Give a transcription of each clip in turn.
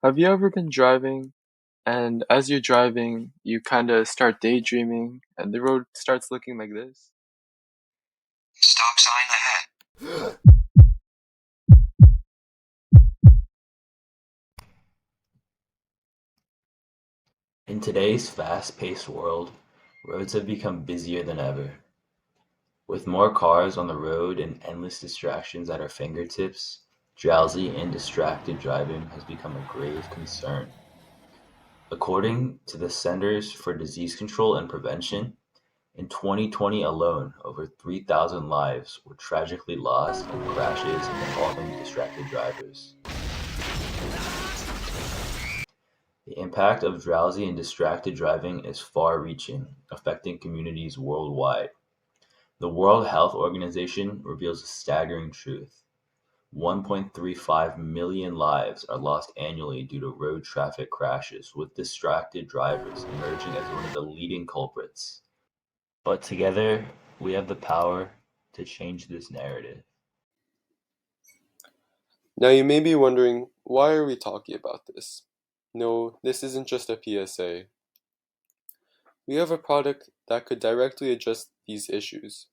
Have you ever been driving and as you're driving, you kind of start daydreaming and the road starts looking like this? Stop sign ahead. In today's fast-paced world, roads have become busier than ever. With more cars on the road and endless distractions at our fingertips, drowsy and distracted driving has become a grave concern. According to the Centers for Disease Control and Prevention, in 2020 alone, over 3,000 lives were tragically lost in crashes involving distracted drivers. The impact of drowsy and distracted driving is far-reaching, affecting communities worldwide. The World Health Organization reveals a staggering truth: 1.35 million lives are lost annually due to road traffic crashes, with distracted drivers emerging as one of the leading culprits. But together, we have the power to change this narrative. Now you may be wondering, why are we talking about this? No, this isn't just a PSA. We have a product that could directly address these issues.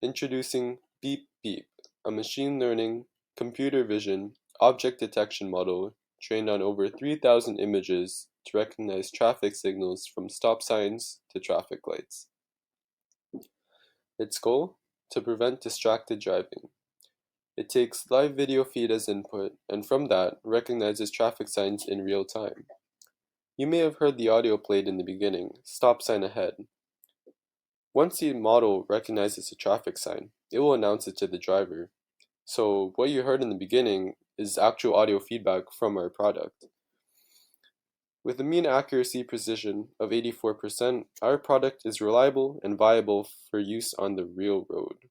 Introducing Beep Beep, a machine learning, computer vision, object detection model trained on over 3,000 images to recognize traffic signals from stop signs to traffic lights. Its goal? To prevent distracted driving. It takes live video feed as input, and from that, recognizes traffic signs in real time. You may have heard the audio played in the beginning, stop sign ahead. Once the model recognizes a traffic sign, it will announce it to the driver. So what you heard in the beginning is actual audio feedback from our product. With a mean accuracy precision of 84%, our product is reliable and viable for use on the real road.